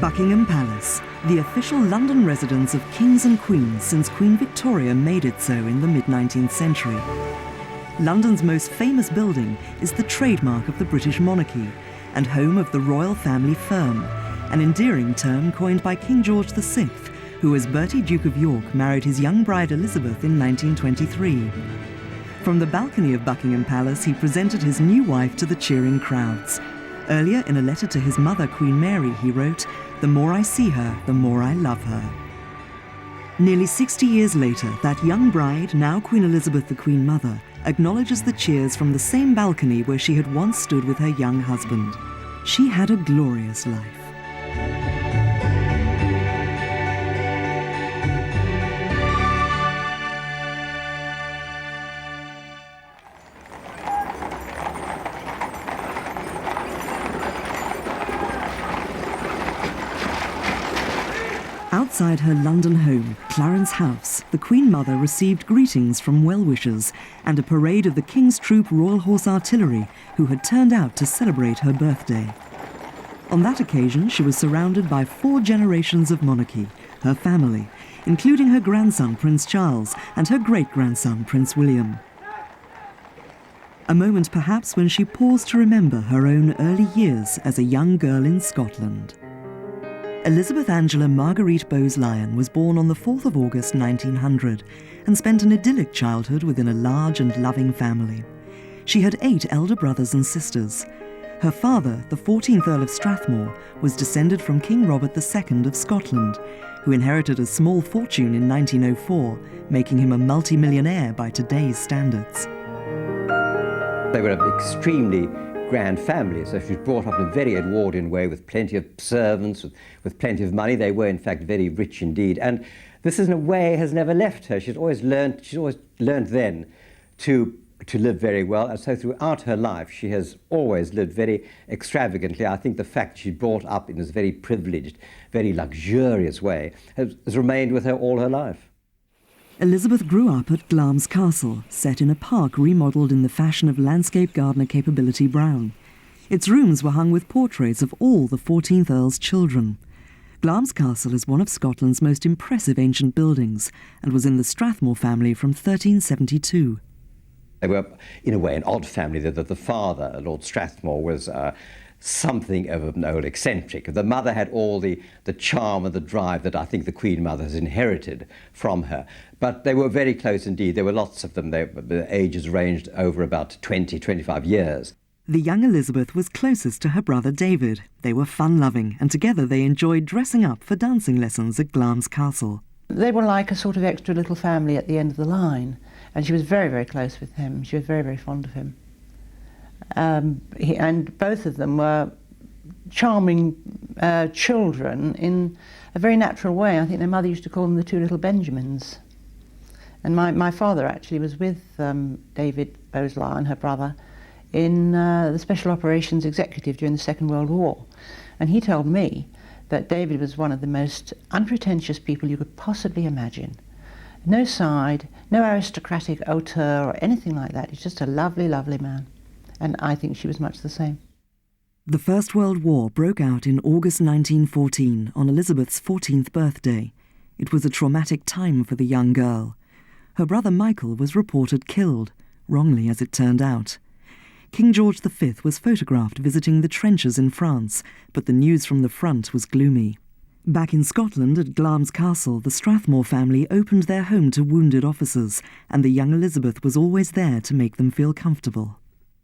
Buckingham Palace, the official London residence of kings and queens since Queen Victoria made it so in the mid-19th century. London's most famous building is the trademark of the British monarchy and home of the royal family firm, an endearing term coined by King George VI, who as Bertie Duke of York married his young bride Elizabeth in 1923. From the balcony of Buckingham Palace, he presented his new wife to the cheering crowds. Earlier, in a letter to his mother, Queen Mary, he wrote, "The more I see her, the more I love her." Nearly 60 years later, that young bride, now Queen Elizabeth the Queen Mother, acknowledges the cheers from the same balcony where she had once stood with her young husband. She had a glorious life. Outside her London home, Clarence House, the Queen Mother received greetings from well-wishers and a parade of the King's Troop Royal Horse Artillery, who had turned out to celebrate her birthday. On that occasion, she was surrounded by 4 generations of monarchy, her family, including her grandson, Prince Charles, and her great-grandson, Prince William. A moment perhaps when she paused to remember her own early years as a young girl in Scotland. Elizabeth Angela Marguerite Bowes-Lyon was born on the 4th of August 1900 and spent an idyllic childhood within a large and loving family. She had 8 elder brothers and sisters. Her father, the 14th Earl of Strathmore, was descended from King Robert II of Scotland, who inherited a small fortune in 1904, making him a multi-millionaire by today's standards. They were an extremely grand family, so she was brought up in a very Edwardian way with plenty of servants, with plenty of money. They were in fact very rich indeed, and this in a way has never left her. She's always learned then to live very well, and so throughout her life she has always lived very extravagantly. I think the fact she's brought up in this very privileged, very luxurious way has remained with her all her life. Elizabeth grew up at Glamis Castle, set in a park remodelled in the fashion of landscape gardener Capability Brown. Its rooms were hung with portraits of all the 14th Earl's children. Glamis Castle is one of Scotland's most impressive ancient buildings and was in the Strathmore family from 1372. They were, in a way, an odd family. The father, Lord Strathmore, was something of an old eccentric. The mother had all the charm and the drive that I think the Queen Mother has inherited from her. But they were very close indeed. There were lots of them. The ages ranged over about 20, 25 years. The young Elizabeth was closest to her brother David. They were fun-loving, and together they enjoyed dressing up for dancing lessons at Glamis Castle. They were like a sort of extra little family at the end of the line, and she was very, very close with him. She was very, very fond of him. And both of them were charming children in a very natural way. I think their mother used to call them the 2 little Benjamins. And my father actually was with David Bowes-Lyon, her brother, in the Special Operations Executive during the Second World War. And he told me that David was one of the most unpretentious people you could possibly imagine. No side, no aristocratic hauteur or anything like that. He's just a lovely, lovely man. And I think she was much the same. The First World War broke out in August 1914 on Elizabeth's 14th birthday. It was a traumatic time for the young girl. Her brother Michael was reported killed, wrongly as it turned out. King George V was photographed visiting the trenches in France, but the news from the front was gloomy. Back in Scotland at Glamis Castle, the Strathmore family opened their home to wounded officers, and the young Elizabeth was always there to make them feel comfortable.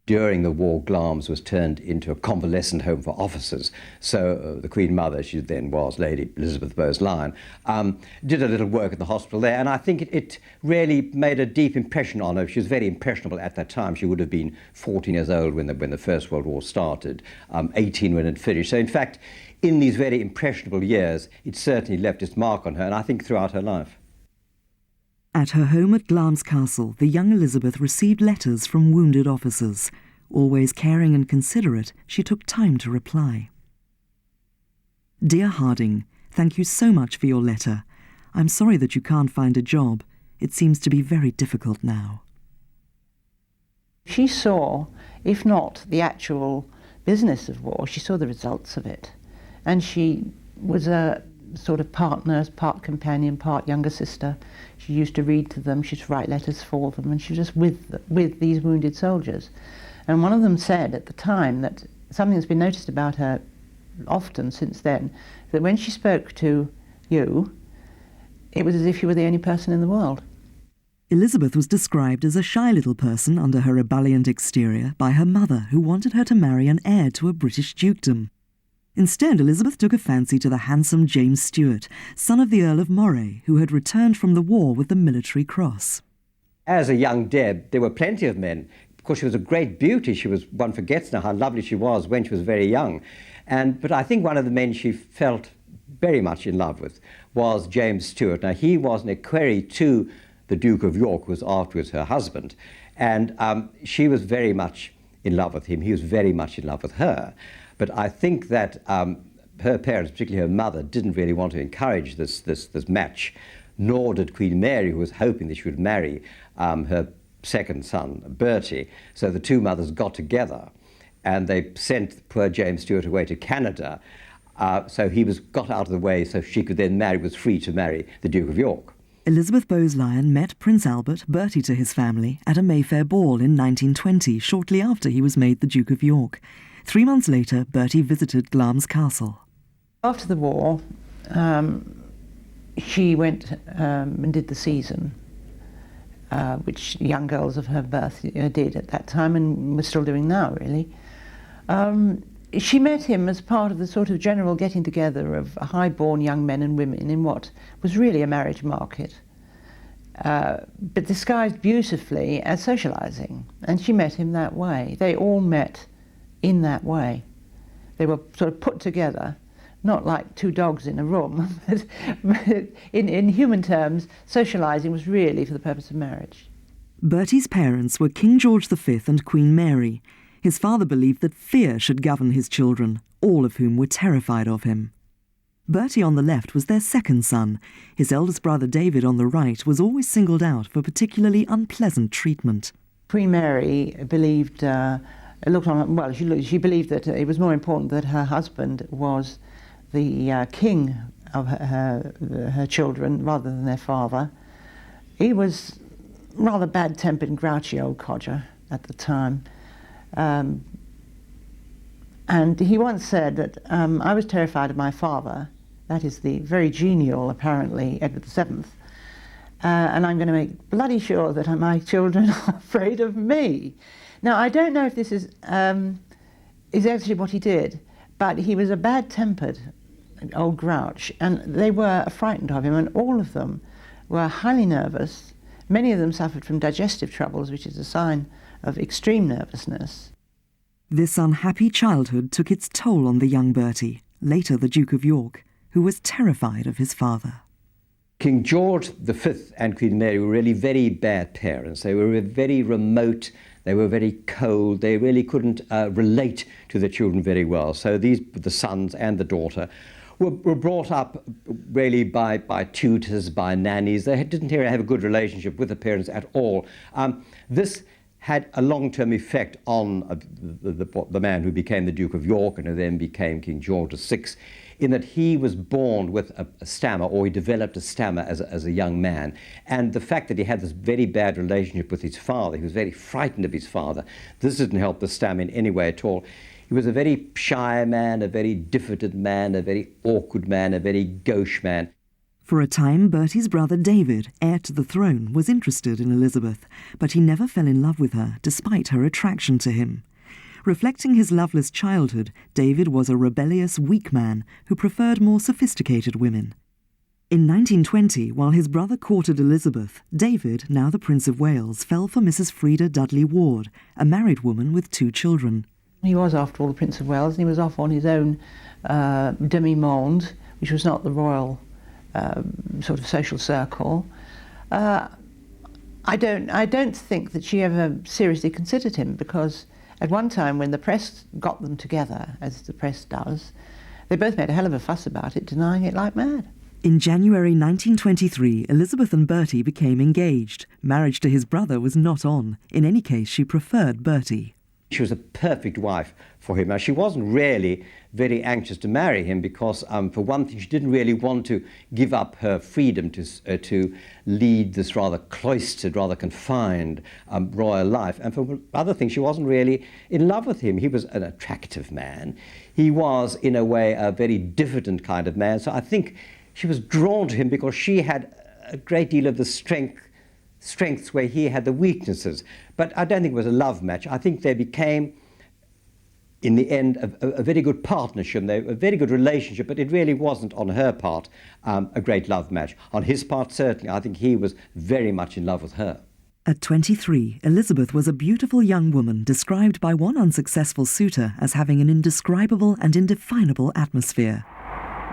During the war, Glamis was turned into a convalescent home for officers. So the Queen Mother, she then was Lady Elizabeth Bowes-Lyon, did a little work at the hospital there, and I think it really made a deep impression on her. She was very impressionable at that time. She would have been 14 years old when the First World War started, 18 when it finished. So in fact, in these very impressionable years, it certainly left its mark on her, and I think throughout her life. At her home at Glamis Castle, the young Elizabeth received letters from wounded officers. Always caring and considerate, she took time to reply. Dear Harding, thank you so much for your letter. I'm sorry that you can't find a job. It seems to be very difficult now. She saw, if not the actual business of war, she saw the results of it. And she was a sort of part nurse, part companion, part younger sister. She used to read to them, she used to write letters for them, and she was just with these wounded soldiers. And one of them said at the time that something that's been noticed about her often since then, that when she spoke to you, it was as if you were the only person in the world. Elizabeth was described as a shy little person under her ebullient exterior by her mother, who wanted her to marry an heir to a British dukedom. Instead, Elizabeth took a fancy to the handsome James Stuart, son of the Earl of Moray, who had returned from the war with the Military Cross. As a young Deb, there were plenty of men. Of course, she was a great beauty. One forgets now how lovely she was when she was very young. But I think one of the men she felt very much in love with was James Stuart. Now, he was an equerry to the Duke of York, who was afterwards her husband, and she was very much in love with him. He was very much in love with her. But I think that her parents, particularly her mother, didn't really want to encourage this match, nor did Queen Mary, who was hoping that she would marry her second son, Bertie. So the two mothers got together, and they sent poor James Stuart away to Canada. So he got out of the way so she could then was free to marry the Duke of York. Elizabeth Bowes-Lyon met Prince Albert, Bertie to his family, at a Mayfair ball in 1920, shortly after he was made the Duke of York. 3 months later, Bertie visited Glamis Castle. After the war, she went and did the season, which young girls of her birth did at that time and were still doing now, really. She met him as part of the sort of general getting together of high-born young men and women in what was really a marriage market, but disguised beautifully as socialising. And she met him that way. They all met in that way. They were sort of put together, not like two dogs in a room, but in human terms, socialising was really for the purpose of marriage. Bertie's parents were King George V and Queen Mary. His father believed that fear should govern his children, all of whom were terrified of him. Bertie on the left was their second son. His eldest brother David on the right was always singled out for particularly unpleasant treatment. Queen Mary believed, she believed that it was more important that her husband was the king of her children rather than their father. He was rather bad-tempered and grouchy old codger at the time. And he once said that I was terrified of my father, that is the very genial, apparently, Edward VII, and I'm going to make bloody sure that my children are afraid of me. Now, I don't know if this is actually what he did, but he was a bad-tempered old grouch, and they were frightened of him, and all of them were highly nervous. Many of them suffered from digestive troubles, which is a sign of extreme nervousness. This unhappy childhood took its toll on the young Bertie, later the Duke of York, who was terrified of his father. King George V and Queen Mary were really very bad parents. They were very remote, they were very cold, they really couldn't relate to their children very well. So the sons and the daughter were brought up really by tutors, by nannies. They didn't really have a good relationship with the parents at all. This had a long-term effect on the man who became the Duke of York and who then became King George VI, in that he was born with a stammer, or he developed a stammer as a young man. And the fact that he had this very bad relationship with his father, he was very frightened of his father, this didn't help the stammer in any way at all. He was a very shy man, a very diffident man, a very awkward man, a very gauche man. For a time, Bertie's brother David, heir to the throne, was interested in Elizabeth, but he never fell in love with her, despite her attraction to him. Reflecting his loveless childhood, David was a rebellious, weak man who preferred more sophisticated women. In 1920, while his brother courted Elizabeth, David, now the Prince of Wales, fell for Mrs. Freda Dudley Ward, a married woman with 2 children. He was, after all, the Prince of Wales, and he was off on his own demi-monde, which was not the royal sort of social circle. I don't think that she ever seriously considered him, because at one time when the press got them together, as the press does, they both made a hell of a fuss about it, denying it like mad. In January 1923, Elizabeth and Bertie became engaged. Marriage to his brother was not on. In any case, she preferred Bertie. She was a perfect wife for him. Now, she wasn't really very anxious to marry him because, for one thing, she didn't really want to give up her freedom to lead this rather cloistered, rather confined royal life. And for other things, she wasn't really in love with him. He was an attractive man. He was, in a way, a very diffident kind of man. So I think she was drawn to him because she had a great deal of the strengths where he had the weaknesses. But I don't think it was a love match. I think they became, in the end, a very good partnership, a very good relationship, but it really wasn't, on her part, a great love match. On his part, certainly, I think he was very much in love with her. At 23, Elizabeth was a beautiful young woman described by one unsuccessful suitor as having an indescribable and indefinable atmosphere.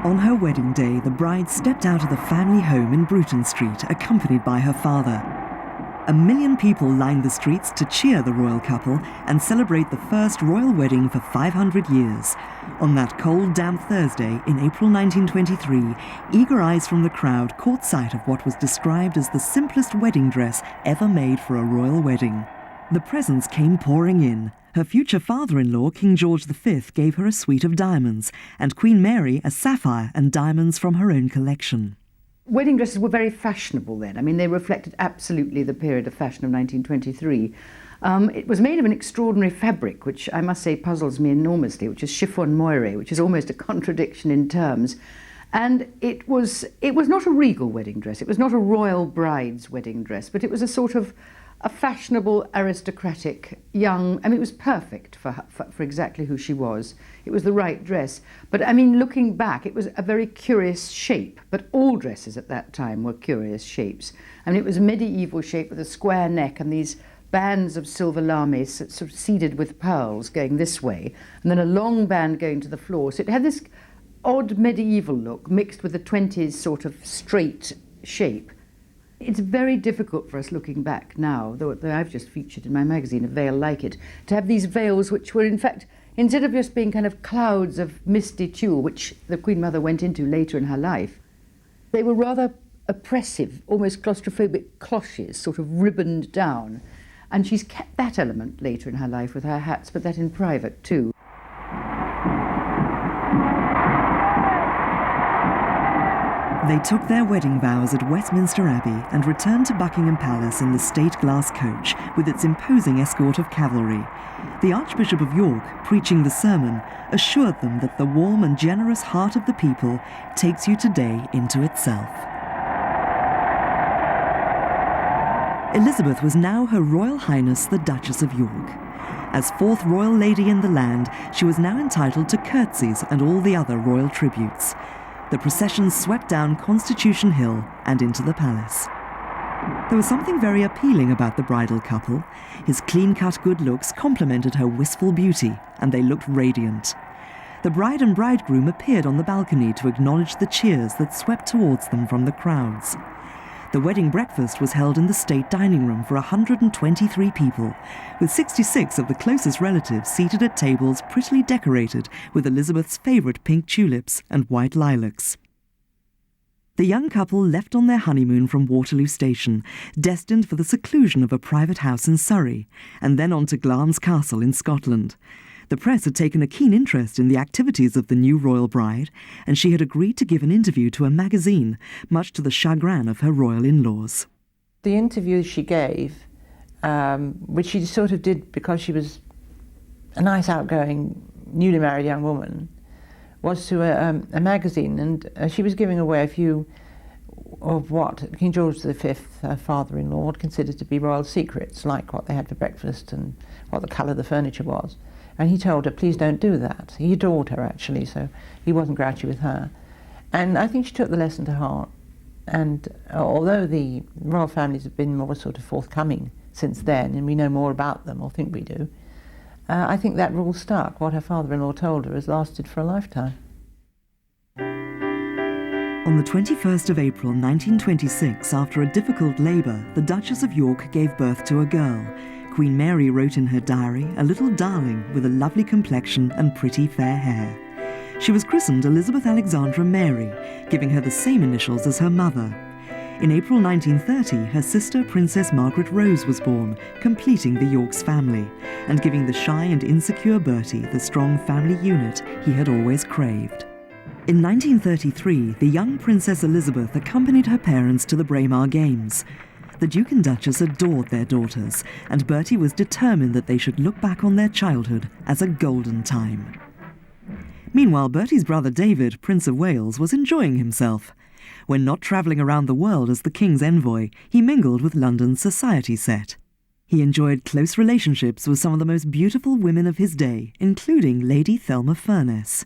On her wedding day, the bride stepped out of the family home in Bruton Street, accompanied by her father. 1 million people lined the streets to cheer the royal couple and celebrate the first royal wedding for 500 years. On that cold, damp Thursday in April 1923, eager eyes from the crowd caught sight of what was described as the simplest wedding dress ever made for a royal wedding. The presents came pouring in. Her future father-in-law, King George V, gave her a suite of diamonds, and Queen Mary a sapphire and diamonds from her own collection. Wedding dresses were very fashionable then. I mean, they reflected absolutely the period of fashion of 1923. It was made of an extraordinary fabric, which I must say puzzles me enormously, which is chiffon moire, which is almost a contradiction in terms. And it was not a regal wedding dress. It was not a royal bride's wedding dress, but it was a sort of a fashionable, aristocratic, young... I mean, it was perfect for exactly who she was. It was the right dress. But, I mean, looking back, it was a very curious shape. But all dresses at that time were curious shapes. I mean, it was a medieval shape with a square neck and these bands of silver lame sort of seeded with pearls going this way, and then a long band going to the floor. So it had this odd medieval look mixed with the 20s sort of straight shape. It's very difficult for us looking back now, though I've just featured in my magazine a veil like it, to have these veils which were in fact, instead of just being kind of clouds of misty tulle, which the Queen Mother went into later in her life, they were rather oppressive, almost claustrophobic cloches, sort of ribboned down. And she's kept that element later in her life with her hats, but that in private too. They took their wedding vows at Westminster Abbey and returned to Buckingham Palace in the state glass coach with its imposing escort of cavalry. The Archbishop of York, preaching the sermon, assured them that the warm and generous heart of the people takes you today into itself. Elizabeth was now Her Royal Highness the Duchess of York. As fourth royal lady in the land, she was now entitled to curtsies and all the other royal tributes. The procession swept down Constitution Hill and into the palace. There was something very appealing about the bridal couple. His clean-cut good looks complemented her wistful beauty, and they looked radiant. The bride and bridegroom appeared on the balcony to acknowledge the cheers that swept towards them from the crowds. The wedding breakfast was held in the state dining room for 123 people, with 66 of the closest relatives seated at tables prettily decorated with Elizabeth's favourite pink tulips and white lilacs. The young couple left on their honeymoon from Waterloo Station, destined for the seclusion of a private house in Surrey, and then on to Glamis Castle in Scotland. The press had taken a keen interest in the activities of the new royal bride, and she had agreed to give an interview to a magazine, much to the chagrin of her royal in-laws. The interview she gave, which she sort of did because she was a nice, outgoing, newly married young woman, was to a magazine, and she was giving away a few of what King George V, her father-in-law, had considered to be royal secrets, like what they had for breakfast and what the colour of the furniture was. And he told her, please don't do that. He adored her, actually, so he wasn't grouchy with her. And I think she took the lesson to heart. And although the royal families have been more sort of forthcoming since then, and we know more about them, or think we do, I think that rule stuck. What her father-in-law told her has lasted for a lifetime. On the 21st of April 1926, after a difficult labour, the Duchess of York gave birth to a girl. Queen Mary wrote in her diary, a little darling with a lovely complexion and pretty fair hair. She was christened Elizabeth Alexandra Mary, giving her the same initials as her mother. In April 1930, her sister Princess Margaret Rose was born, completing the Yorks family, and giving the shy and insecure Bertie the strong family unit he had always craved. In 1933, the young Princess Elizabeth accompanied her parents to the Braemar Games. The Duke and Duchess adored their daughters, and Bertie was determined that they should look back on their childhood as a golden time. Meanwhile, Bertie's brother David, Prince of Wales, was enjoying himself. When not travelling around the world as the King's envoy, he mingled with London's society set. He enjoyed close relationships with some of the most beautiful women of his day, including Lady Thelma Furness.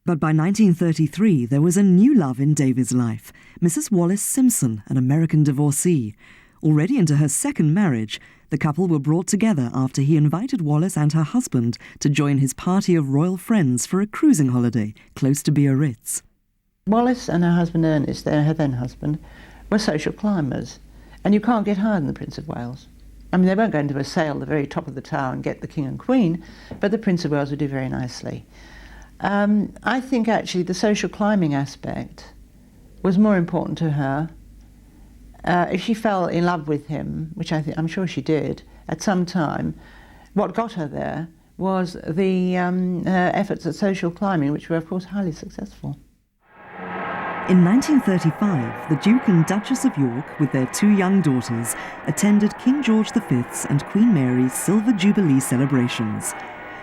But by 1933, there was a new love in David's life, Mrs. Wallis Simpson, an American divorcee. Already into her second marriage, the couple were brought together after he invited Wallis and her husband to join his party of royal friends for a cruising holiday close to Biarritz. Wallis and her husband Ernest, her then husband, were social climbers, and you can't get higher than the Prince of Wales. I mean, they won't go into a sail at the very top of the tower and get the King and Queen, but the Prince of Wales would do very nicely. I think actually the social climbing aspect was more important to her. If she fell in love with him, which I'm sure she did, at some time, what got her there was the efforts at social climbing, which were of course highly successful. In 1935, the Duke and Duchess of York, with their two young daughters, attended King George V's and Queen Mary's Silver Jubilee celebrations.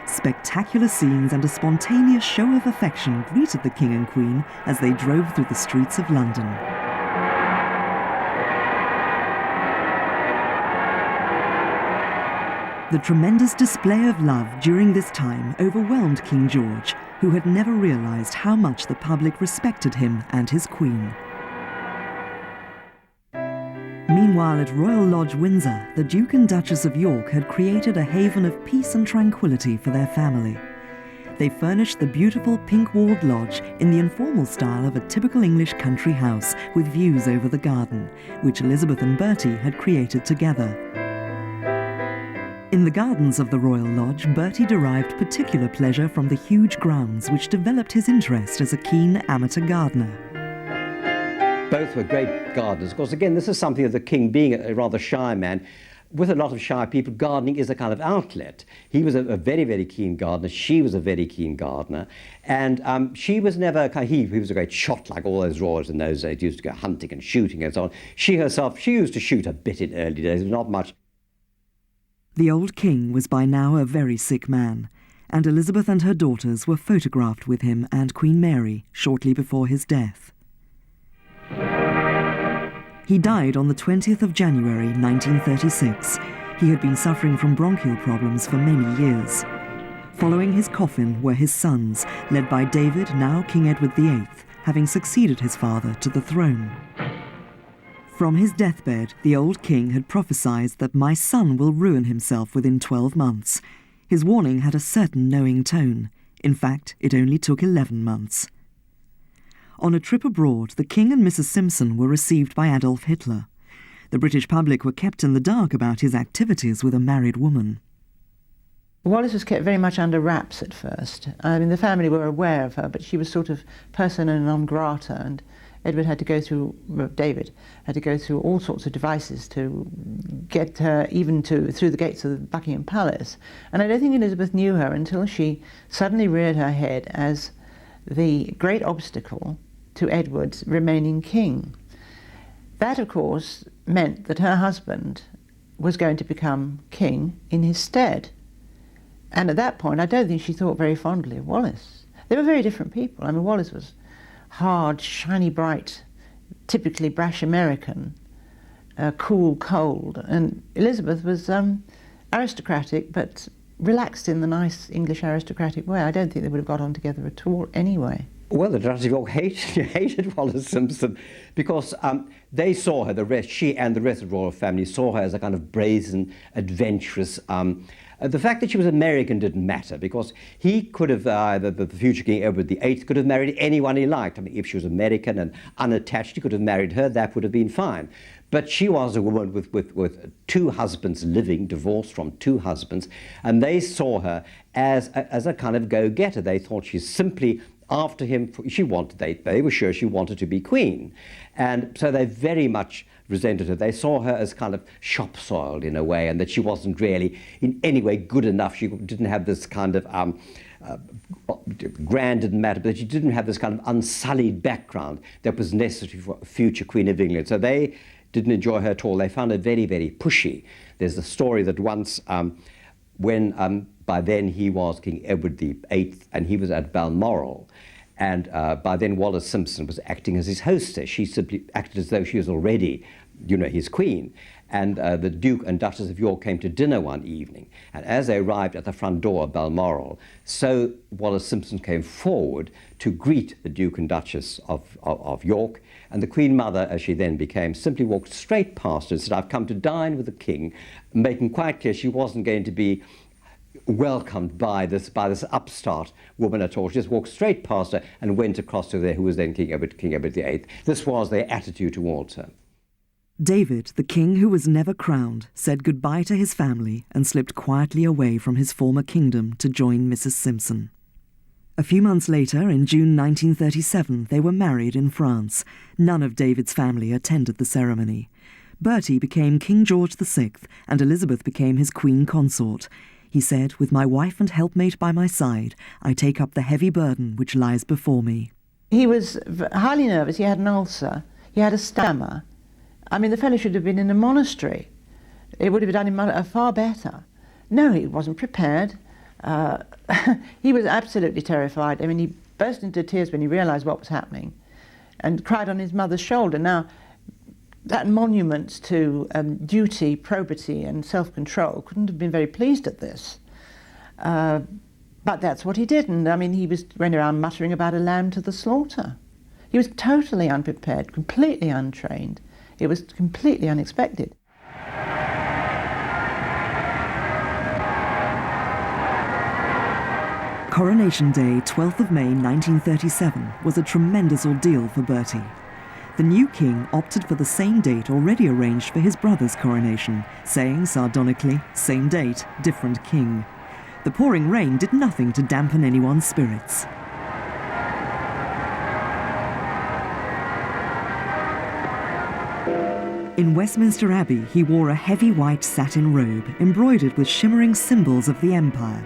Spectacular scenes and a spontaneous show of affection greeted the King and Queen as they drove through the streets of London. The tremendous display of love during this time overwhelmed King George, who had never realised how much the public respected him and his Queen. Meanwhile, at Royal Lodge, Windsor, the Duke and Duchess of York had created a haven of peace and tranquility for their family. They furnished the beautiful pink-walled lodge in the informal style of a typical English country house with views over the garden, which Elizabeth and Bertie had created together. In the gardens of the Royal Lodge, Bertie derived particular pleasure from the huge grounds which developed his interest as a keen amateur gardener. Both were great gardeners. Of course, again, this is something that the King, being a rather shy man, with a lot of shy people, gardening is a kind of outlet. He was a very, very keen gardener. She was a very keen gardener. And she was never, he was a great shot, like all those royals in those days, used to go hunting and shooting and so on. She herself, she used to shoot a bit in early days, not much. The old King was by now a very sick man, and Elizabeth and her daughters were photographed with him and Queen Mary shortly before his death. He died on the 20th of January 1936. He had been suffering from bronchial problems for many years. Following his coffin were his sons, led by David, now King Edward VIII, having succeeded his father to the throne. From his deathbed, the old king had prophesied that my son will ruin himself within 12 months. His warning had a certain knowing tone. In fact, it only took 11 months. On a trip abroad, the King and Mrs. Simpson were received by Adolf Hitler. The British public were kept in the dark about his activities with a married woman. Wallis was kept very much under wraps at first. I mean, the family were aware of her, but she was sort of persona non grata, and David had to go through all sorts of devices to get her even through the gates of Buckingham Palace. And I don't think Elizabeth knew her until she suddenly reared her head as the great obstacle to Edward's remaining king. That, of course, meant that her husband was going to become king in his stead. And at that point, I don't think she thought very fondly of Wallis. They were very different people. I mean, Wallis was hard, shiny, bright, typically brash American, cool, cold. And Elizabeth was aristocratic, but relaxed in the nice English aristocratic way. I don't think they would have got on together at all anyway. Well, the Duchess of York hated Wallis Simpson because they saw her, she and the rest of the royal family saw her as a kind of brazen, adventurous. The fact that she was American didn't matter because he could have, the future King Edward VIII could have married anyone he liked. I mean, if she was American and unattached, he could have married her, that would have been fine. But she was a woman with two husbands living, divorced from two husbands, and they saw her as a kind of go-getter. They thought she's simply after him. They were sure she wanted to be queen. And so they very much resented her. They saw her as kind of shop-soiled in a way, and that she wasn't really in any way good enough. She didn't have this kind of grand didn't matter, but she didn't have this kind of unsullied background that was necessary for a future Queen of England. So they didn't enjoy her at all. They found her very, very pushy. There's a story that once, when by then he was King Edward VIII, and he was at Balmoral, and by then Wallis Simpson was acting as his hostess. She simply acted as though she was already, his queen. And the Duke and Duchess of York came to dinner one evening. And as they arrived at the front door of Balmoral, so Wallis Simpson came forward to greet the Duke and Duchess of York. And the Queen Mother, as she then became, simply walked straight past her and said, "I've come to dine with the King," making quite clear she wasn't going to be welcomed by this upstart woman at all. She just walked straight past her and went across to there, who was then King Edward VIII. This was their attitude towards her. David, the king who was never crowned, said goodbye to his family and slipped quietly away from his former kingdom to join Mrs. Simpson. A few months later, in June 1937, they were married in France. None of David's family attended the ceremony. Bertie became King George VI, and Elizabeth became his queen consort. He said, "With my wife and helpmate by my side, I take up the heavy burden which lies before me." He was highly nervous. He had an ulcer. He had a stammer. I mean, the fellow should have been in a monastery. It would have done him far better. No, he wasn't prepared. He was absolutely terrified. I mean, he burst into tears when he realised what was happening and cried on his mother's shoulder. Now, that monument to duty, probity and self-control couldn't have been very pleased at this. But that's what he did. And I mean, he went around muttering about a lamb to the slaughter. He was totally unprepared, completely untrained. It was completely unexpected. Coronation Day, 12th of May 1937, was a tremendous ordeal for Bertie. The new king opted for the same date already arranged for his brother's coronation, saying sardonically, "Same date, different king." The pouring rain did nothing to dampen anyone's spirits. In Westminster Abbey, he wore a heavy white satin robe embroidered with shimmering symbols of the empire.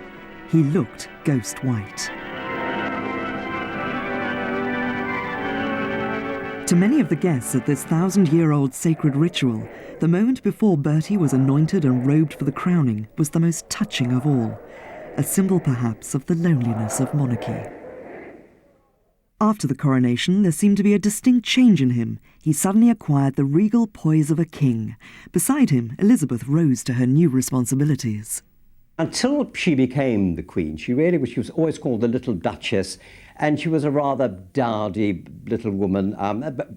He looked ghost white. To many of the guests at this 1,000-year-old sacred ritual, the moment before Bertie was anointed and robed for the crowning was the most touching of all, a symbol perhaps of the loneliness of monarchy. After the coronation, there seemed to be a distinct change in him. He suddenly acquired the regal poise of a king. Beside him, Elizabeth rose to her new responsibilities. Until she became the Queen, she was always called the Little Duchess, and she was a rather dowdy little woman,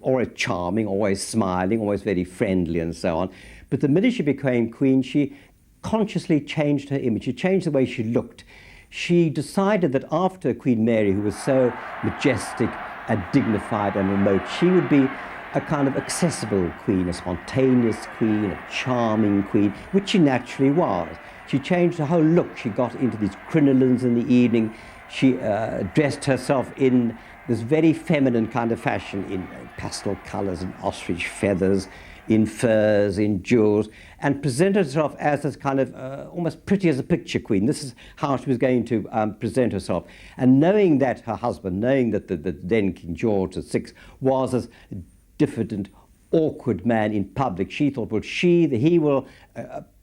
always charming, always smiling, always very friendly and so on. But the minute she became Queen, she consciously changed her image. She changed the way she looked. She decided that after Queen Mary, who was so majestic and dignified and remote, she would be a kind of accessible queen, a spontaneous queen, a charming queen, which she naturally was. She changed her whole look. She got into these crinolines in the evening. She dressed herself in this very feminine kind of fashion, in pastel colours and ostrich feathers, in furs, in jewels, and presented herself as this kind of almost pretty as a picture queen. This is how she was going to present herself. And knowing that her husband, knowing that the then King George VI was this diffident, awkward man in public, she thought, well, he will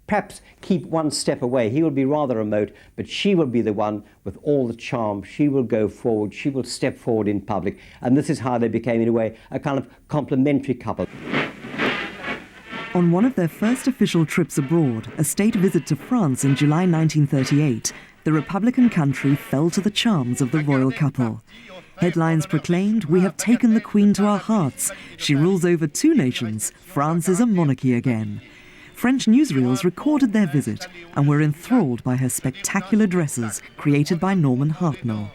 perhaps keep one step away. He will be rather remote, but she will be the one with all the charm. She will go forward. She will step forward in public. And this is how they became, in a way, a kind of complementary couple. On one of their first official trips abroad, a state visit to France in July 1938, the Republican country fell to the charms of the royal couple. Headlines proclaimed, "We have taken the Queen to our hearts. She rules over 2 nations. France is a monarchy again." French newsreels recorded their visit and were enthralled by her spectacular dresses created by Norman Hartnell.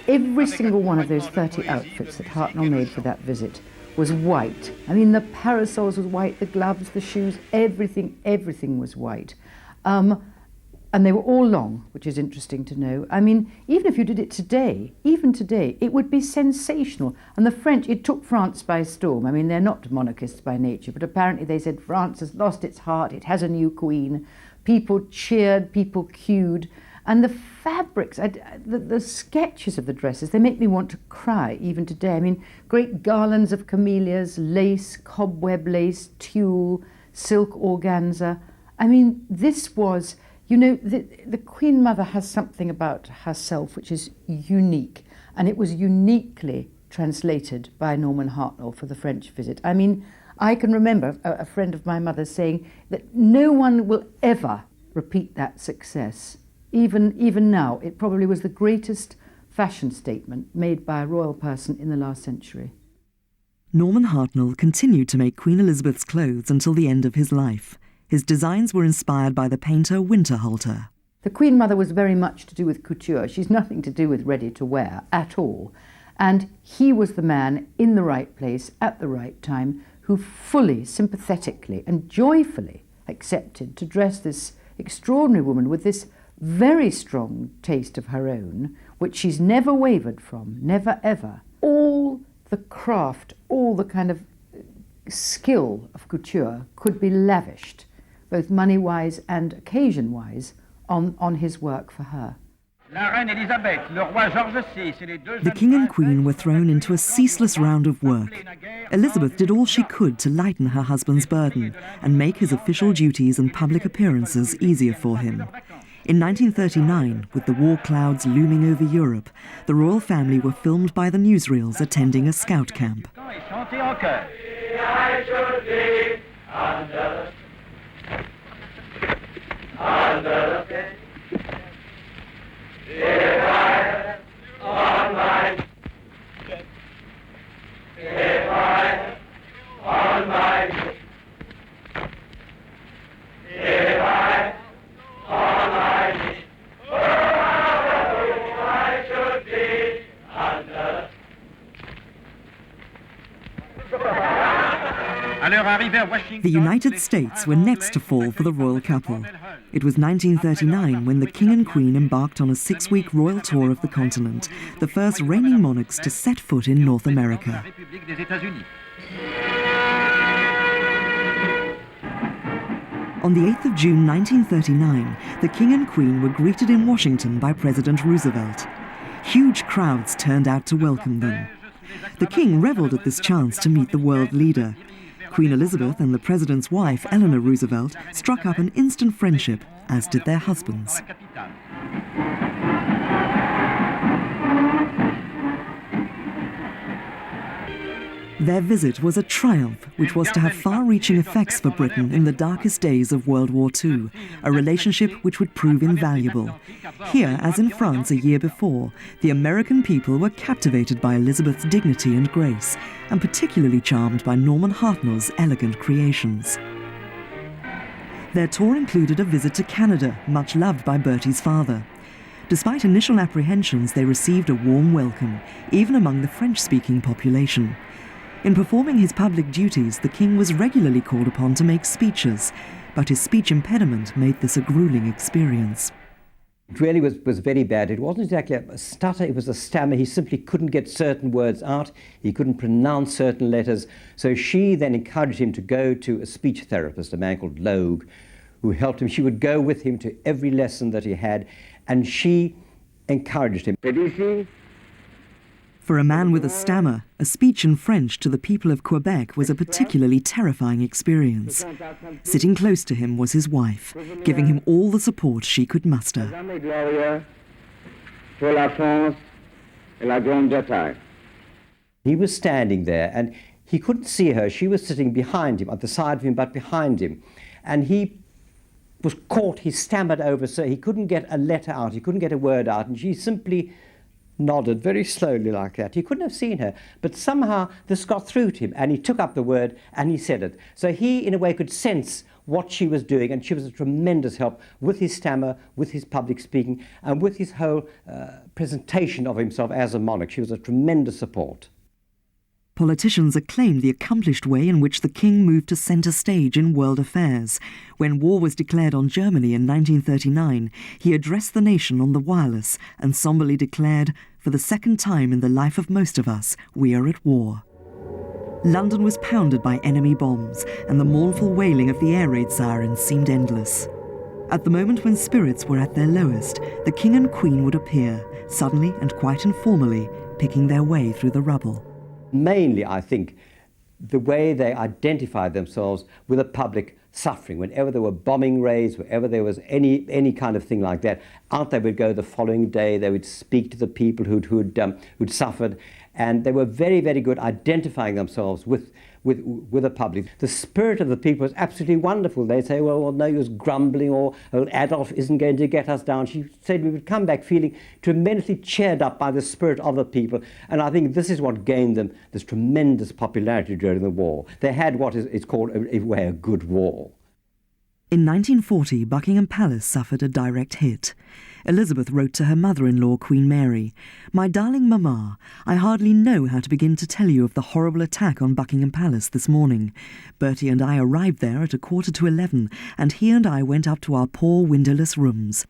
Every single one of those 30 outfits that Hartnell made for that visit was white. I mean, the parasols was white, the gloves, the shoes, everything was white. And they were all long, which is interesting to know. I mean, even if you did it today, even today, it would be sensational. And the French, it took France by storm. I mean, they're not monarchists by nature, but apparently they said France has lost its heart, it has a new queen. People cheered, people queued. And the fabrics, the sketches of the dresses, they make me want to cry even today. I mean, great garlands of camellias, lace, cobweb lace, tulle, silk organza. I mean, this was... You know, the Queen Mother has something about herself which is unique, and it was uniquely translated by Norman Hartnell for the French visit. I mean, I can remember a friend of my mother's saying that no one will ever repeat that success. Even now, it probably was the greatest fashion statement made by a royal person in the last century. Norman Hartnell continued to make Queen Elizabeth's clothes until the end of his life. His designs were inspired by the painter Winterhalter. The Queen Mother was very much to do with couture. She's nothing to do with ready-to-wear at all. And he was the man in the right place at the right time who fully, sympathetically and joyfully accepted to dress this extraordinary woman with this very strong taste of her own, which she's never wavered from, never ever. All the craft, all the kind of skill of couture could be lavished, both money-wise and occasion-wise, on his work for her. The King and Queen were thrown into a ceaseless round of work. Elizabeth did all she could to lighten her husband's burden and make his official duties and public appearances easier for him. In 1939, with the war clouds looming over Europe, the royal family were filmed by the newsreels attending a scout camp. I should be under the bed. If I on my bed. If I on my bed. If I on my bed. I should be under. The United States were next to fall for the royal couple. It was 1939 when the King and Queen embarked on a 6-week royal tour of the continent, the first reigning monarchs to set foot in North America. On the 8th of June 1939, the King and Queen were greeted in Washington by President Roosevelt. Huge crowds turned out to welcome them. The King revelled at this chance to meet the world leader. Queen Elizabeth and the President's wife, Eleanor Roosevelt, struck up an instant friendship, as did their husbands. Their visit was a triumph which was to have far-reaching effects for Britain in the darkest days of World War II, a relationship which would prove invaluable. Here, as in France a year before, the American people were captivated by Elizabeth's dignity and grace, and particularly charmed by Norman Hartnell's elegant creations. Their tour included a visit to Canada, much loved by Bertie's father. Despite initial apprehensions, they received a warm welcome, even among the French-speaking population. In performing his public duties, the King was regularly called upon to make speeches, but his speech impediment made this a grueling experience. It really was very bad. It wasn't exactly a stutter, it was a stammer. He simply couldn't get certain words out. He couldn't pronounce certain letters. So she then encouraged him to go to a speech therapist, a man called Logue, who helped him. She would go with him to every lesson that he had, and she encouraged him. For a man with a stammer, a speech in French to the people of Quebec was a particularly terrifying experience. Sitting close to him was his wife, giving him all the support she could muster. He was standing there, and he couldn't see her. She was sitting behind him, at the side of him, but behind him. And he was caught, he stammered over, so he couldn't get a letter out, he couldn't get a word out, and she simply nodded very slowly like that. He couldn't have seen her, but somehow this got through to him, and he took up the word and he said it. So he, in a way, could sense what she was doing, and she was a tremendous help with his stammer, with his public speaking, and with his whole presentation of himself as a monarch. She was a tremendous support. Politicians acclaimed the accomplished way in which the king moved to centre stage in world affairs. When war was declared on Germany in 1939, he addressed the nation on the wireless and somberly declared, "For the second time in the life of most of us, we are at war." London was pounded by enemy bombs, and the mournful wailing of the air raid sirens seemed endless. At the moment when spirits were at their lowest, the king and queen would appear, suddenly and quite informally, picking their way through the rubble. Mainly, I think, the way they identified themselves with the public suffering. Whenever there were bombing raids, wherever there was any kind of thing like that, out they would go the following day. They would speak to the people who'd suffered, and they were very, very good identifying themselves with the public. The spirit of the people was absolutely wonderful. They'd say, well, no use grumbling, or Adolf isn't going to get us down. She said we would come back feeling tremendously cheered up by the spirit of the people. And I think this is what gained them this tremendous popularity during the war. They had what is called a good war. In 1940, Buckingham Palace suffered a direct hit. Elizabeth wrote to her mother-in-law, Queen Mary, "My darling mamma, I hardly know how to begin to tell you of the horrible attack on Buckingham Palace this morning. Bertie and I arrived there at 11:15, and he and I went up to our poor windowless rooms.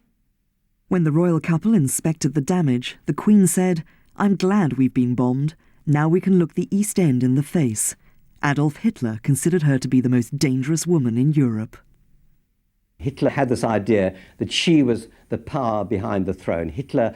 When the royal couple inspected the damage, the Queen said, 'I'm glad we've been bombed. Now we can look the East End in the face.' Adolf Hitler considered her to be the most dangerous woman in Europe." Hitler had this idea that she was the power behind the throne. Hitler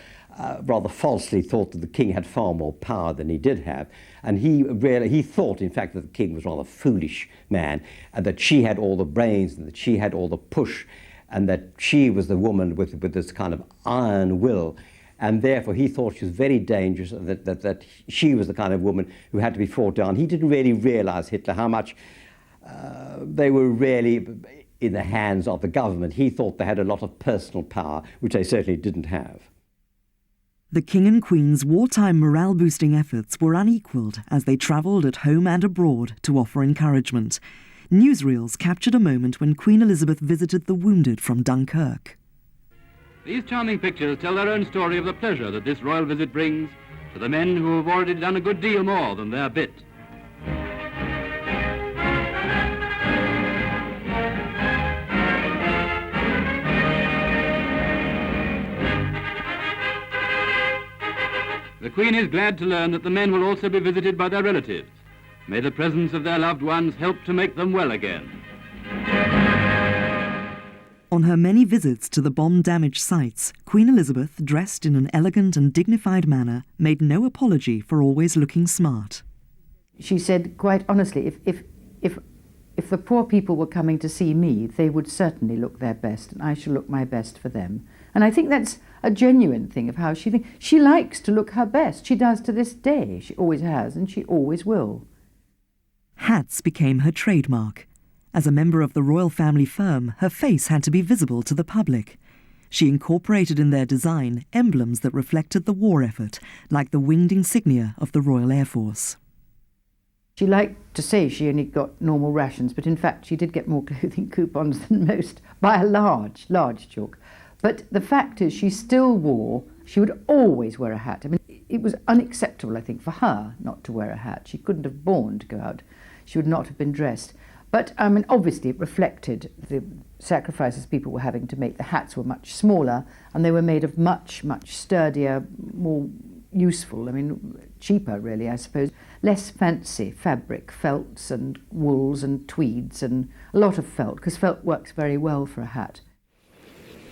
rather falsely thought that the king had far more power than he did have. And he thought, in fact, that the king was a rather foolish man, and that she had all the brains, and that she had all the push, and that she was the woman with this kind of iron will. And therefore he thought she was very dangerous, and that she was the kind of woman who had to be fought down. He didn't really realize, Hitler, how much they were really in the hands of the government. He thought they had a lot of personal power, which they certainly didn't have. The King and Queen's wartime morale-boosting efforts were unequalled as they travelled at home and abroad to offer encouragement. Newsreels captured a moment when Queen Elizabeth visited the wounded from Dunkirk. These charming pictures tell their own story of the pleasure that this royal visit brings to the men who have already done a good deal more than their bit. The Queen is glad to learn that the men will also be visited by their relatives. May the presence of their loved ones help to make them well again. On her many visits to the bomb-damaged sites, Queen Elizabeth, dressed in an elegant and dignified manner, made no apology for always looking smart. She said, quite honestly, if the poor people were coming to see me, they would certainly look their best, and I shall look my best for them. And I think that's a genuine thing of how she thinks. She likes to look her best. She does to this day. She always has, and she always will. Hats became her trademark. As a member of the royal family firm, her face had to be visible to the public. She incorporated in their design emblems that reflected the war effort, like the winged insignia of the Royal Air Force. She liked to say she only got normal rations, but in fact she did get more clothing coupons than most, by a large chalk. But the fact is, she would always wear a hat. I mean, it was unacceptable, I think, for her not to wear a hat. She couldn't have borne to go out. She would not have been dressed. But, I mean, obviously it reflected the sacrifices people were having to make. The hats were much smaller, and they were made of much, much sturdier, more useful, I mean, cheaper, really, I suppose. Less fancy fabric, felts and wools and tweeds, and a lot of felt, because felt works very well for a hat.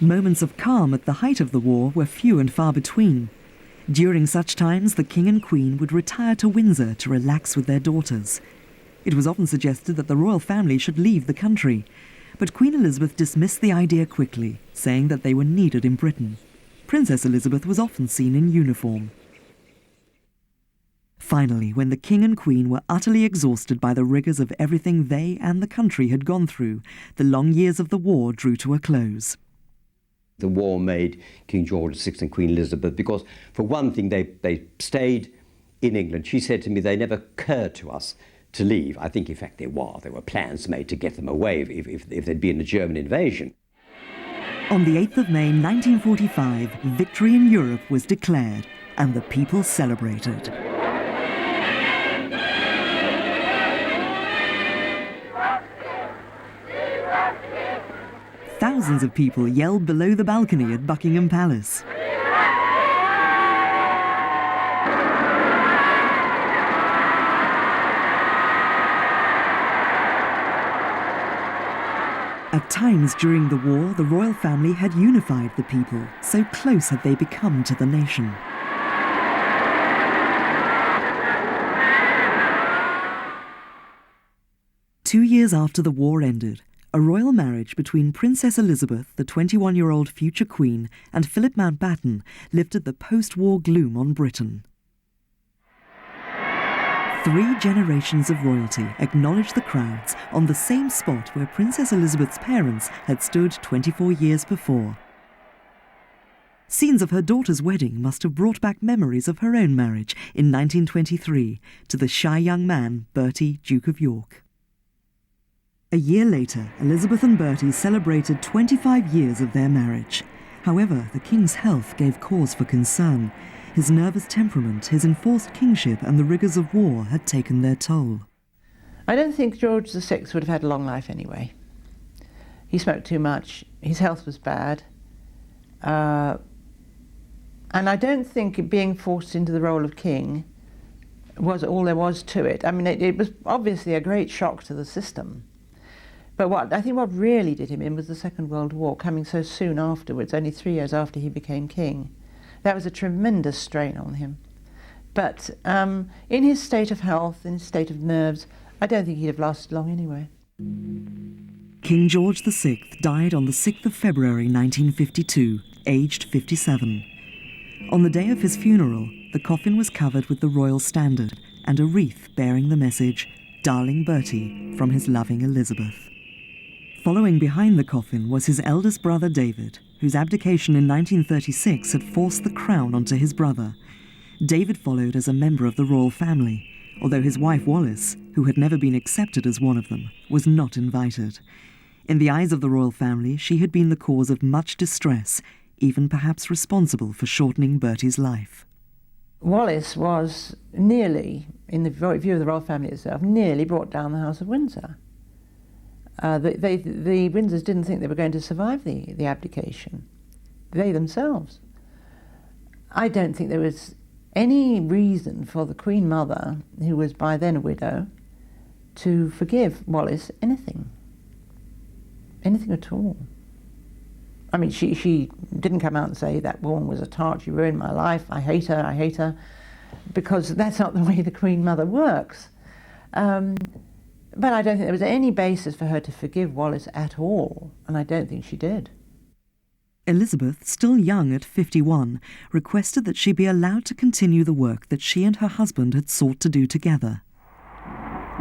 Moments of calm at the height of the war were few and far between. During such times, the King and Queen would retire to Windsor to relax with their daughters. It was often suggested that the royal family should leave the country, but Queen Elizabeth dismissed the idea quickly, saying that they were needed in Britain. Princess Elizabeth was often seen in uniform. Finally, when the King and Queen were utterly exhausted by the rigours of everything they and the country had gone through, the long years of the war drew to a close. The war made King George VI and Queen Elizabeth, because for one thing they stayed in England. She said to me, they never occurred to us to leave. I think in fact there were plans made to get them away if there'd been a German invasion. On the 8th of May 1945, victory in Europe was declared and the people celebrated. thousands of people yelled below the balcony at Buckingham Palace. At times during the war, the royal family had unified the people, so close had they become to the nation. Two years after the war ended, a royal marriage between Princess Elizabeth, the 21-year-old future queen, and Philip Mountbatten lifted the post-war gloom on Britain. 3 generations of royalty acknowledged the crowds on the same spot where Princess Elizabeth's parents had stood 24 years before. Scenes of her daughter's wedding must have brought back memories of her own marriage in 1923 to the shy young man, Bertie, Duke of York. A year later, Elizabeth and Bertie celebrated 25 years of their marriage. However, the king's health gave cause for concern. His nervous temperament, his enforced kingship and the rigours of war had taken their toll. I don't think George VI would have had a long life anyway. He smoked too much, his health was bad, and I don't think being forced into the role of king was all there was to it. I mean, it was obviously a great shock to the system. But I think what really did him in was the Second World War, coming so soon afterwards, only 3 years after he became king. That was a tremendous strain on him. But in his state of health, in his state of nerves, I don't think he'd have lasted long anyway. King George VI died on the 6th of February 1952, aged 57. On the day of his funeral, the coffin was covered with the royal standard and a wreath bearing the message, "Darling Bertie," from his loving Elizabeth. Following behind the coffin was his eldest brother David, whose abdication in 1936 had forced the crown onto his brother. David followed as a member of the royal family, although his wife Wallis, who had never been accepted as one of them, was not invited. In the eyes of the royal family, she had been the cause of much distress, even perhaps responsible for shortening Bertie's life. Wallis was nearly, in the view of the royal family itself, nearly brought down the House of Windsor. The Windsors didn't think they were going to survive the abdication, they themselves. I don't think there was any reason for the Queen Mother, who was by then a widow, to forgive Wallis anything at all. I mean, she didn't come out and say that woman was a tart, she ruined my life, I hate her, because that's not the way the Queen Mother works. But I don't think there was any basis for her to forgive Wallis at all, and I don't think she did. Elizabeth, still young at 51, requested that she be allowed to continue the work that she and her husband had sought to do together.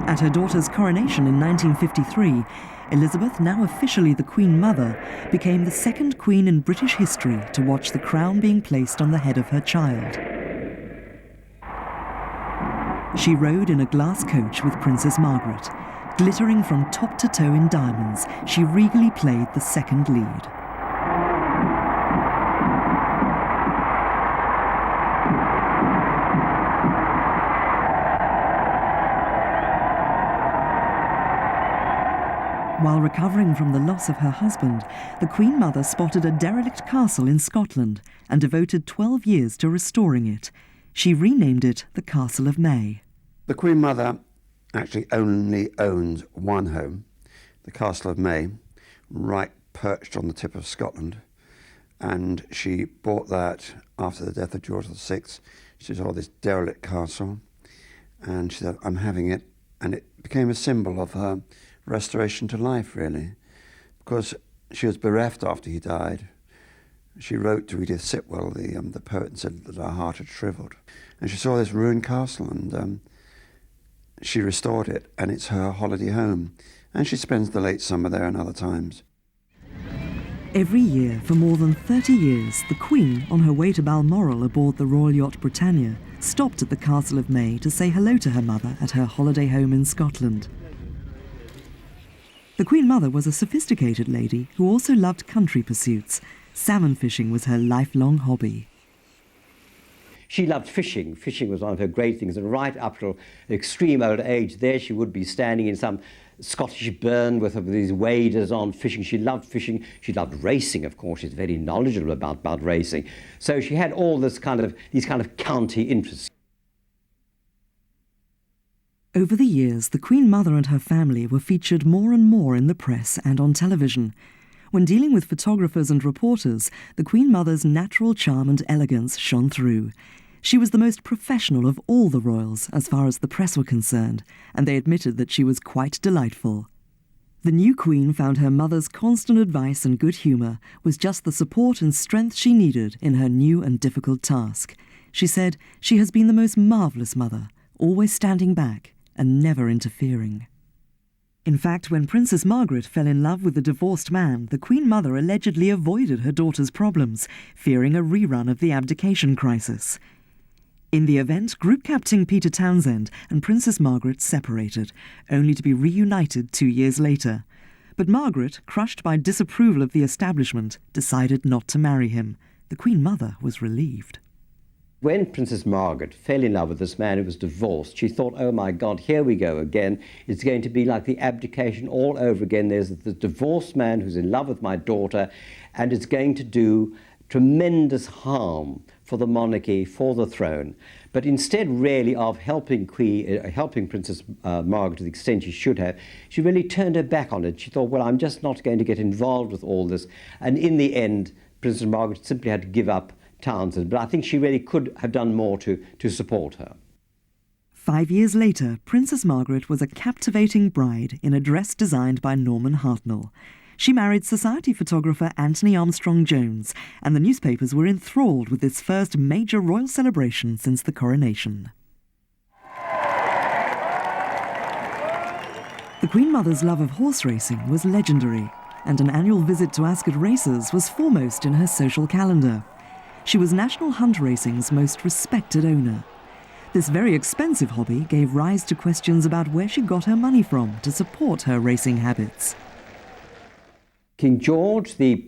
At her daughter's coronation in 1953, Elizabeth, now officially the Queen Mother, became the second queen in British history to watch the crown being placed on the head of her child. She rode in a glass coach with Princess Margaret. Glittering from top to toe in diamonds, she regally played the second lead. While recovering from the loss of her husband, the Queen Mother spotted a derelict castle in Scotland and devoted 12 years to restoring it. She renamed it the Castle of May. The Queen Mother actually only owns one home, the Castle of May, right perched on the tip of Scotland. And she bought that after the death of George VI. She saw this derelict castle and she said, I'm having it. And it became a symbol of her restoration to life, really, because she was bereft after he died. She wrote to Edith Sitwell, the poet, and said that her heart had shriveled. And she saw this ruined castle and she restored it, and it's her holiday home. And she spends the late summer there and other times. Every year, for more than 30 years, the Queen, on her way to Balmoral aboard the Royal Yacht Britannia, stopped at the Castle of May to say hello to her mother at her holiday home in Scotland. The Queen Mother was a sophisticated lady who also loved country pursuits. Salmon fishing was her lifelong hobby. She loved fishing. Fishing was one of her great things, and right up till extreme old age, there she would be standing in some Scottish burn with these waders on, fishing. She loved fishing. She loved racing, of course. She's very knowledgeable about racing. So she had all these kind of county interests. Over the years, the Queen Mother and her family were featured more and more in the press and on television. When dealing with photographers and reporters, the Queen Mother's natural charm and elegance shone through. She was the most professional of all the royals as far as the press were concerned, and they admitted that she was quite delightful. The new Queen found her mother's constant advice and good humour was just the support and strength she needed in her new and difficult task. She said she has been the most marvellous mother, always standing back and never interfering. In fact, when Princess Margaret fell in love with a divorced man, the Queen Mother allegedly avoided her daughter's problems, fearing a rerun of the abdication crisis. In the event, Group Captain Peter Townsend and Princess Margaret separated, only to be reunited 2 years later. But Margaret, crushed by disapproval of the establishment, decided not to marry him. The Queen Mother was relieved. When Princess Margaret fell in love with this man who was divorced, she thought, oh my God, here we go again. It's going to be like the abdication all over again. There's the divorced man who's in love with my daughter, and it's going to do tremendous harm for the monarchy, for the throne. But instead, really, of helping Princess Margaret to the extent she should have, she really turned her back on it. She thought, well, I'm just not going to get involved with all this. And in the end, Princess Margaret simply had to give up Townsend. But I think she really could have done more to support her. 5 years later, Princess Margaret was a captivating bride in a dress designed by Norman Hartnell. She married society photographer Anthony Armstrong-Jones, and the newspapers were enthralled with this first major royal celebration since the coronation. The Queen Mother's love of horse racing was legendary, and an annual visit to Ascot Races was foremost in her social calendar. She was National Hunt Racing's most respected owner. This very expensive hobby gave rise to questions about where she got her money from to support her racing habits. King George VI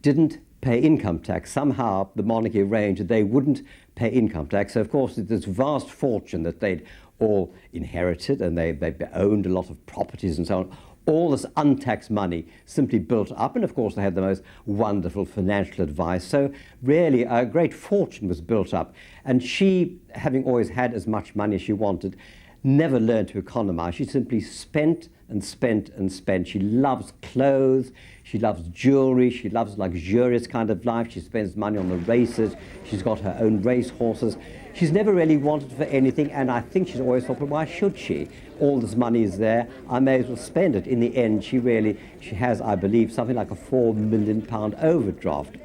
didn't pay income tax. Somehow the monarchy arranged that they wouldn't pay income tax. So, of course, this vast fortune that they'd all inherited, and they owned a lot of properties and so on, all this untaxed money simply built up. And, of course, they had the most wonderful financial advice. So, really, a great fortune was built up. And she, having always had as much money as she wanted, never learned to economize. She simply spent and spent and spent. She loves clothes, she loves jewelry, she loves luxurious kind of life. She spends money on the races, she's got her own race horses. She's never really wanted for anything, and I think she's always thought, well, why should she? All this money is there, I may as well spend it. In the end, she has, I believe, something like a £4 million overdraft.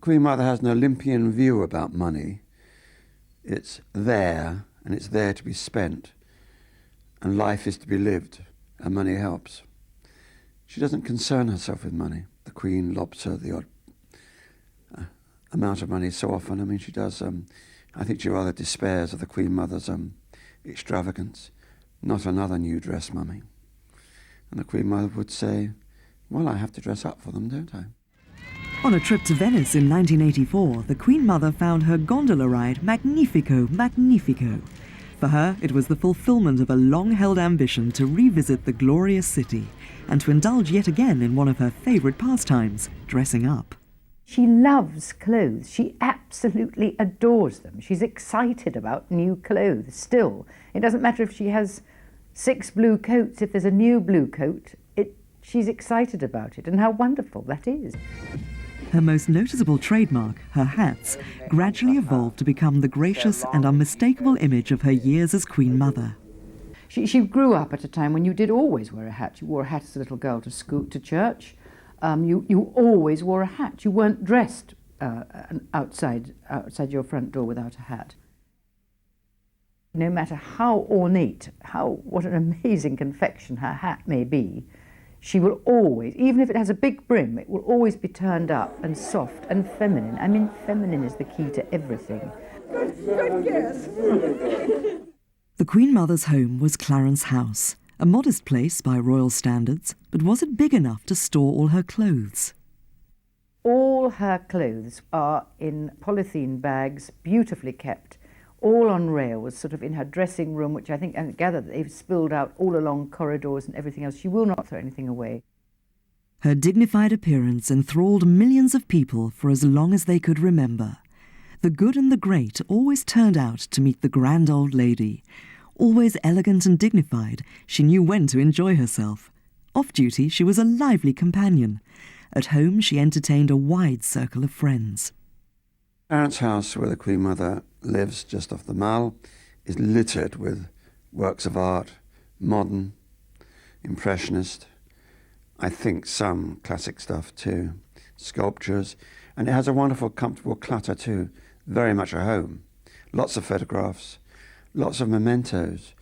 Queen Mother has an Olympian view about money. It's there, and it's there to be spent, and life is to be lived, and money helps. She doesn't concern herself with money. The Queen lobs her the odd amount of money so often. I mean, she does. I think she rather despairs of the Queen Mother's extravagance. Not another new dress, Mummy. And the Queen Mother would say, well, I have to dress up for them, don't I? On a trip to Venice in 1984, the Queen Mother found her gondola ride magnifico, magnifico. For her, it was the fulfillment of a long-held ambition to revisit the glorious city and to indulge yet again in one of her favourite pastimes, dressing up. She loves clothes. She absolutely adores them. She's excited about new clothes still. It doesn't matter if she has 6 blue coats. If there's a new blue coat, she's excited about it, and how wonderful that is. Her most noticeable trademark, her hats, gradually evolved to become the gracious and unmistakable image of her years as Queen Mother. She grew up at a time when you did always wear a hat. You wore a hat as a little girl to school, to church. You always wore a hat. You weren't dressed outside your front door without a hat. No matter how ornate, what an amazing confection her hat may be, she will always, even if it has a big brim, it will always be turned up and soft and feminine. I mean, feminine is the key to everything. Good guess. The Queen Mother's home was Clarence House, a modest place by royal standards, but was it big enough to store all her clothes? All her clothes are in polythene bags, beautifully kept, all on rails, sort of in her dressing room, which I gather that they've spilled out all along corridors and everything else. She will not throw anything away. Her dignified appearance enthralled millions of people for as long as they could remember. The good and the great always turned out to meet the grand old lady. Always elegant and dignified, she knew when to enjoy herself. Off duty, she was a lively companion. At home, she entertained a wide circle of friends. Clarence House, where the Queen Mother lives just off the Mall, is littered with works of art, modern, impressionist, I think some classic stuff too, sculptures, and it has a wonderful, comfortable clutter too, very much a home. Lots of photographs, lots of mementos,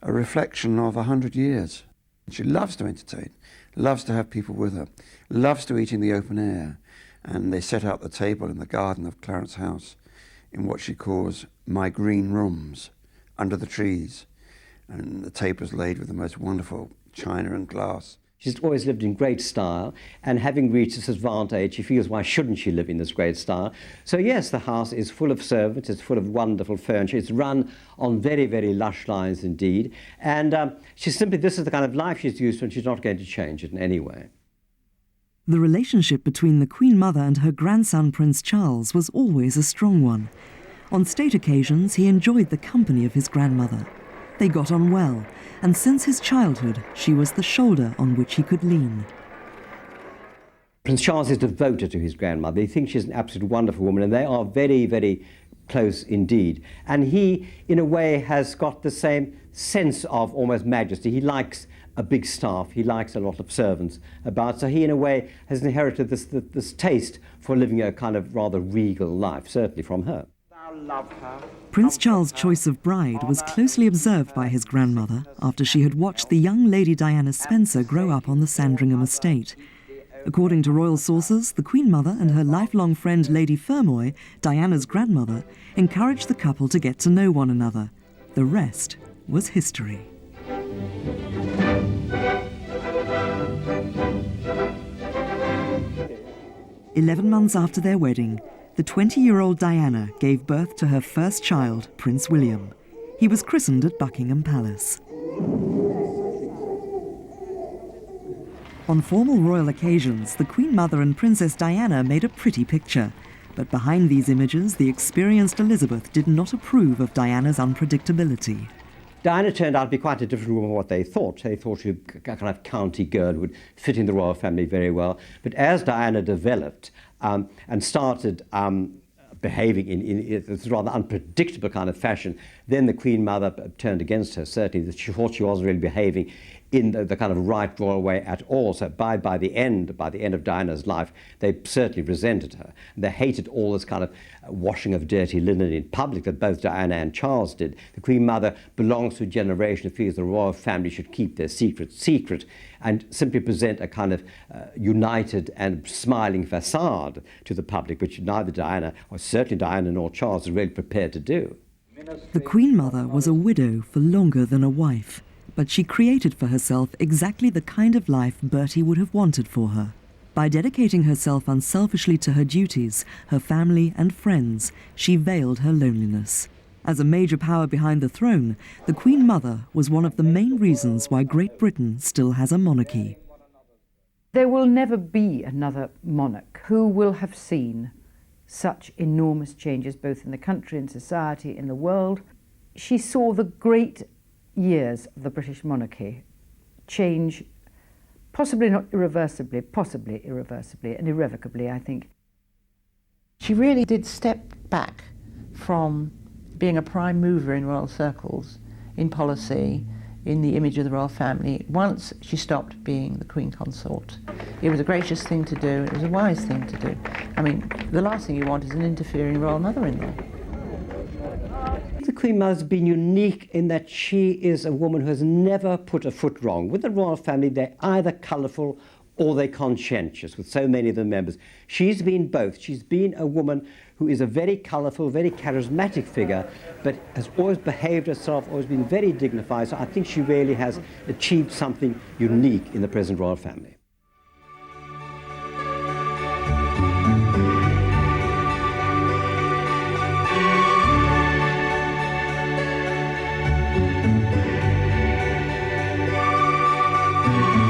a reflection of 100 years. She loves to entertain, loves to have people with her, loves to eat in the open air, and they set out the table in the garden of Clarence House in what she calls my green rooms, under the trees, and the table is laid with the most wonderful china and glass. She's always lived in great style, and having reached this advanced age, she feels, why shouldn't she live in this great style? So yes, the house is full of servants, it's full of wonderful furniture, it's run on very, very lush lines indeed, and this is the kind of life she's used to, and she's not going to change it in any way. The relationship between the Queen Mother and her grandson Prince Charles was always a strong one. On state occasions, he enjoyed the company of his grandmother. They got on well, and since his childhood, she was the shoulder on which he could lean. Prince Charles is devoted to his grandmother. He thinks she's an absolutely wonderful woman, and they are very, very close indeed. And he, in a way, has got the same sense of almost majesty. He likes a big staff, he likes a lot of servants about, so he, in a way, has inherited this taste for living a kind of rather regal life, certainly from her. Prince Charles' choice of bride was closely observed by his grandmother after she had watched the young Lady Diana Spencer grow up on the Sandringham estate. According to royal sources, the Queen Mother and her lifelong friend Lady Fermoy, Diana's grandmother, encouraged the couple to get to know one another. The rest was history. "11 months after their wedding, the 20-year-old Diana gave birth to her first child, Prince William. He was christened at Buckingham Palace. On formal royal occasions, the Queen Mother and Princess Diana made a pretty picture. But behind these images, the experienced Elizabeth did not approve of Diana's unpredictability. Diana turned out to be quite a different woman from what they thought. They thought she was a kind of county girl who would fit in the royal family very well. But as Diana developed and started behaving in this rather unpredictable kind of fashion, then the Queen Mother turned against her, certainly, that she thought she wasn't really behaving in the kind of right royal way at all. So by the end of Diana's life, they certainly resented her. They hated all this kind of washing of dirty linen in public that both Diana and Charles did. The Queen Mother belongs to a generation who feels the royal family should keep their secret secret and simply present a kind of united and smiling facade to the public, which neither Diana, or certainly Diana nor Charles, are really prepared to do. The Queen Mother was a widow for longer than a wife, but she created for herself exactly the kind of life Bertie would have wanted for her. By dedicating herself unselfishly to her duties, her family and friends, she veiled her loneliness. As a major power behind the throne, the Queen Mother was one of the main reasons why Great Britain still has a monarchy. There will never be another monarch who will have seen such enormous changes both in the country and society, in the world. She saw the great years of the British monarchy change, possibly not irreversibly, possibly irreversibly and irrevocably, I think. She really did step back from being a prime mover in royal circles, in policy, in the image of the royal family, once she stopped being the Queen Consort. It was a gracious thing to do, it was a wise thing to do. I mean, the last thing you want is an interfering royal mother-in-law. The Queen Mother's been unique in that she is a woman who has never put a foot wrong. With the royal family, they're either colourful or they're conscientious, with so many of the members. She's been both. She's been a woman who is a very colourful, very charismatic figure, but has always behaved herself, always been very dignified. So I think she really has achieved something unique in the present royal family. Thank you.